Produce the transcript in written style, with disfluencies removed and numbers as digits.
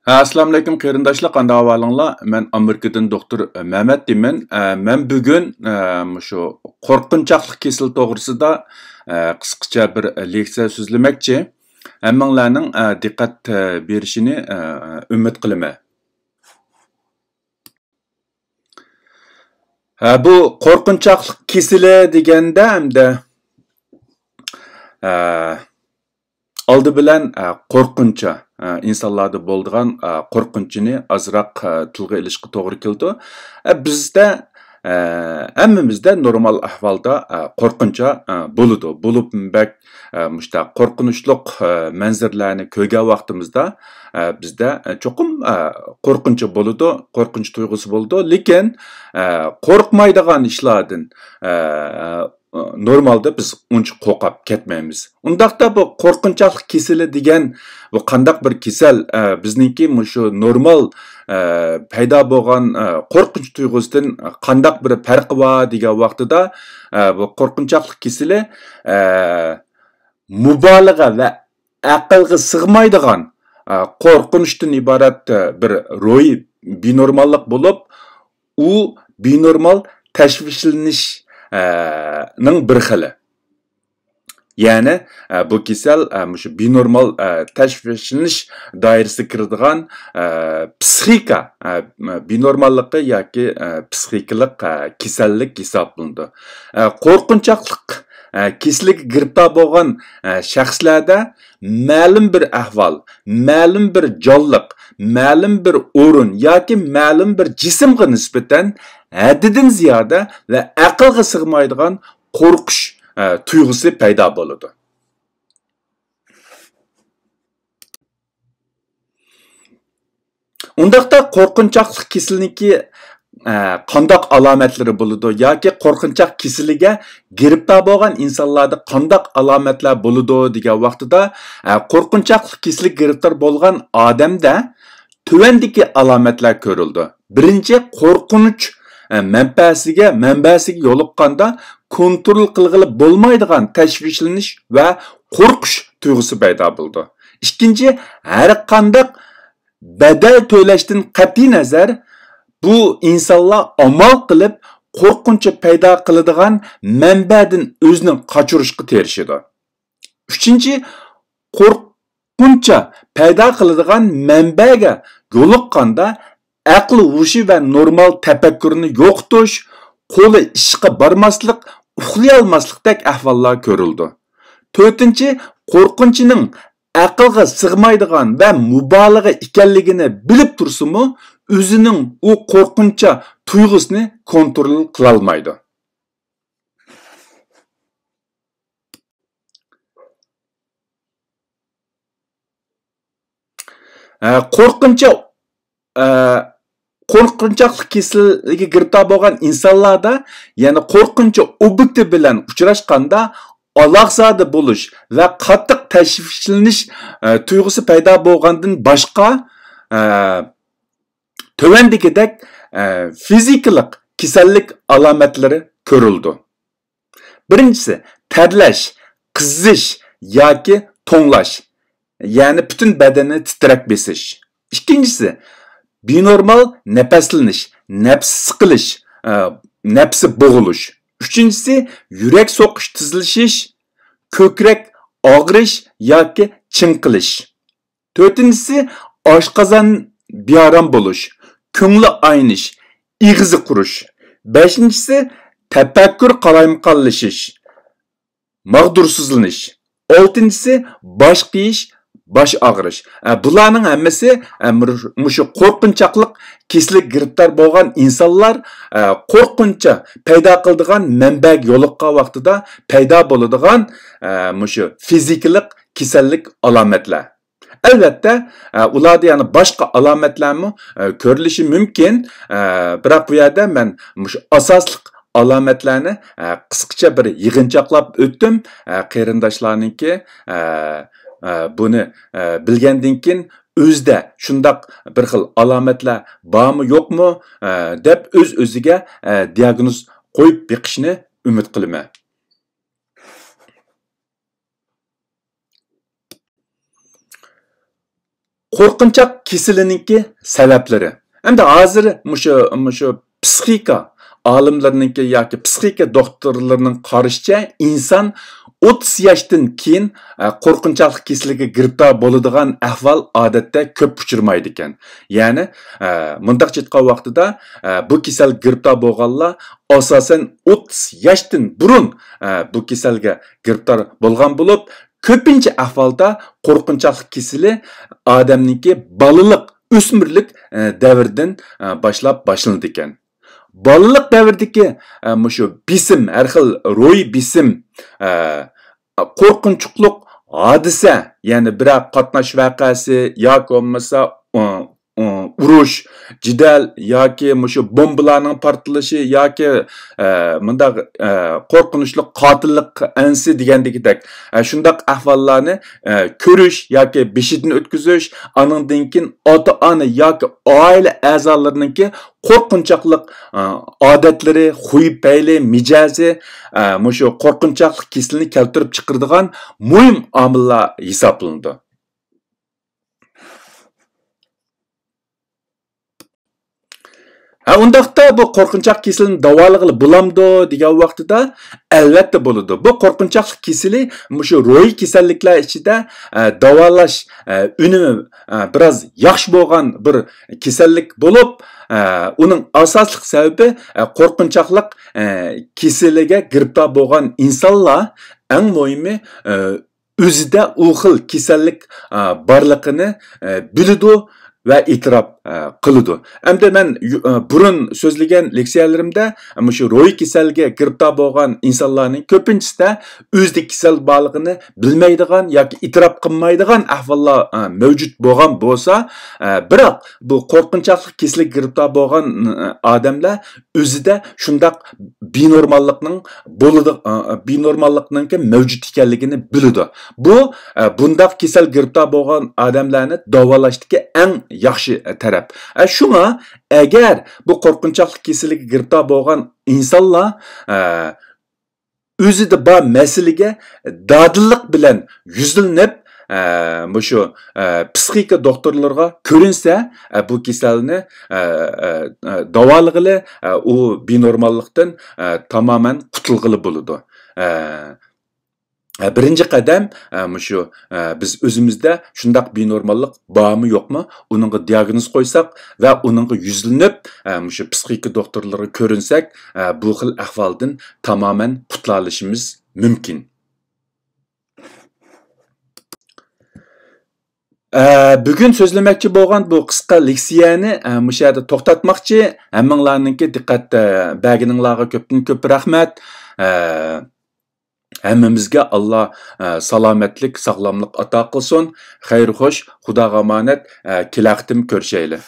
Assalomu alaykum qarindoshlar, qanday ahvolinglar? Men Amerikadan doktor Mehmet deyman. Men bugun shu qo'rqinchaqlik kasal to'g'risida qisqacha bir leksiya so'zlamoqchi. Hammanglarning diqqat berishini umid qilaman. Bu qo'rqinchaqlik kasali deganda hamda oldi bilan qo'rqincha insonlarda bo'lgan qo'rqinchini azroq tilga ilishga to'g'ri keldi. Bizda hammamizda normal ahvolda qo'rqincha bo'ladi. Bo'lib mushta qo'rqinchliq manzarlarni ko'rgan vaqtimizda bizda cho'qim qo'rqincha bo'ladi, qo'rqinch tuyg'usi bo'ladi. Lekin qo'rqmaydigan ishlardan normalda biz uncha qo'rqib ketmaymiz. Undaqda bu qo'rqinchaqlik kasali degan bu qandaq bir kasal bizningki shu normal paydo bo'lgan qo'rqinch tuyg'usidan qandaq bir farqi bor degan vaqtida bu qo'rqinchaqlik kasali mubolag'a va aqlga sig'maydigan qo'rqinchdan iborat bir ro'yi binormallik bo'lib, u binormal tashvishlanish ning bir xili. Yani bu kasal shu binormal tashvishlanish doirasiga kiradigan psixika binormallikka yoki psixikalik kasallik hisoblanadi. Qo'rqinchaqlik kasaliga giribtor bo'lgan shaxslarda ma'lum bir ahvol, ma'lum bir jonliq, ma'lum bir o'rin yoki ma'lum bir jismga nisbatan haddidan ziyoda va aqlga sig'maydigan qo'rqish tuyg'usi paydo bo'ladi. Undaqda qo'rqinchaqlik kasalniki qandaq alomatlari bo'ladi yoki qo'rqinchaq kasaliga giribtor bo'lgan insonlarda qandaq alomatlar bo'ladi degan vaqtida qo'rqinchaqlik kasaliga giribtor bo'lgan odamda tuvandagi alomatlar ko'rildi. Birinchi, qo'rqinch manbasiga yo'liqqanda kontrol qilg'ili bo'lmaydigan tashvishlanish va qo'rqish tuyg'usi paydo bo'ldi. Ikkinchi, har qanday badal to'lashdan qat'iy nazar bu insonlar amal qilib qo'rqinchi paydo qiladigan manbadan o'zini qochirishga tirishadi. Uchinchi, qo'rqincha paydo qiladigan manbaga yo'liqqanda aqli hushi va normal tafakkurni yo'qotish, qo'li ishga barmaslik, uxlay olmaslikdek ahvollar ko'rildi. To'rtinchi, qo'rqinchining aqlga sig'maydigan va mubolag'a ekanligini bilib tursa-mu, o'zining u qo'rqincha tuyg'usini kontrol qila olmaydi. Qo'rqinchaqlik kasaliga giribtor bo'lgan insonlarda, ya'ni qo'rqinchi obyekti bilan uchrashganda aloqzada bo'lish va qattiq tashvishlanish tuyg'usi paydo bo'lgandan boshqa tuvandagidek fizikalik kasallik alomatlari ko'rildi. Birinchisi, terlash, qizish yoki to'nglash, ya'ni butun badanni titrak besish. Ikkinchisi, binormal nafaslanish, nafs siqilish, nafsi bo'g'ilish. Uchinchisi, yurak so'qish tezlashish, ko'krak og'rish yoki chinqilish. To'rtinchisi, oshqozon bearam bo'lish, ko'ngli aynish, ig'zi qurish. Beshinchisi, tafakkur qalaymiqonlashish, mag'dursizlanish. Oltinchisi, bosh qiyish, baş ağrış. Bularning hammasi shu qo'rqinchaqlik kasaliga giribtor bo'lgan insonlar qo'rqincha paydo qiladigan manbaga yo'liqqan vaqtida paydo bo'ladigan shu fizikalik kasallik alomatlar. Albatta, ularda yana boshqa alomatlarmi ko'rilishi mumkin. Biroq bu yerda men shu asosli alomatlarni qisqacha bir yig'inchoqlab o'tdim. Qarindoshlarningki buni bilgandan keyin o'zida shundaq bir xil alomatlar bormi yo'qmi deb o'z-o'ziga diagnoz qo'yib beqishni umid qilaman. qo'rqinchoq kasalininki sabablari. Endi hozir mushu psixika olimlarninki yoki psixika doktorlarining qarashicha inson 30 yoshdan keyin qo'rqinchoq kasallikka giribtor bo'ladigan ahvol odatda ko'p uchirmaydi ekan. Ya'ni mundaq aytgan vaqtida bu kasal giribtor bo'lganlar asosan 30 yoshdan burun bu kasalga giribtor bo'lgan bo'lib, ko'pincha ahvolda qo'rqinchoq kasali odamningki balaliq, o'smirlik davrdan boshlanadi ekan. Balaliq davrdagi mushu bisim, har xil ro'y bisim, qo'rqinchliq hodisa, ya'ni bir qatnash voqeasi yoki bo'lmasa urush, jidal yoki mushu bombalarning portlashi yoki bundaq qo'rqinchli qotillik ansi degandagidek shundaq ahvollarni ko'rish yoki beshidan o'tkazish, aningdan keyin ota-ona yoki oila a'zolarininki qo'rqinchoqlik odatlari, xuy-payli, mijozi mushu qo'rqinchoqlik kasalini keltirib chiqaradigan muhim omillar hisoblanadi. Undaqda bu qo'rqinchoq kasalini davolag'ili bo'lamdi degan vaqtida albatta bo'ladi. Bu qo'rqinchoqlik kasali mushu ro'y kasalliklar ichida davolash unumi biroz yaxshi bo'lgan bir kasallik bo'lib, uning asosli sababi qo'rqinchoqlik kasaliga giribtor bo'lgan insonlar eng muhimi o'zida u xil kasallik borligini biladi ve itiraf qiladi. Endi men burun so'zlagan leksiyalarimda shu ro'y kasalga giribtor bo'lgan insonlarning ko'pinchasida o'zida kasal borligini bilmaydigan yoki itiraf qilmaydigan ahvollar mavjud bo'lgan bo'lsa, biroq bu qo'rqinchoqlik kasallikka giribtor bo'lgan odamlar o'zida shundaq binormallikning mavjud ekanligini biladi. Bu bundaq kasal giribtor bo'lgan odamlarni davolashdagi eng yaxshi taraf. Shunga agar bu qo'rqinchoqlik kasallikka giribtor bo'lgan insonlar o'zida bor masalaga dadillik bilan yuzlanib shu psixika doktorlarga ko'rinsa, bu kasalni davolag'ili u binormallikdan tamoman qutulg'ili bo'ladi. Birinci qadam shu biz o'zimizda shundaq binormallik bormi yo'qmi, uningga diagnoz qo'ysak va uningga yuzlanib shu psixika doktorlarga ko'rinsak, bu xil ahvoldan tamoman qutula olishimiz mumkin. Bugun so'zlamoqchi bo'lgan bu qisqa leksiyani mushu yerda to'xtatmoqchi. Hammanglarningki diqqat berganinglarga ko'p rahmat. Hammamizga Allah salomatlik, sog'lomlik ato qilsin. Xayr xo'sh, Xudoga omonat, kelaqtim ko'rishayli.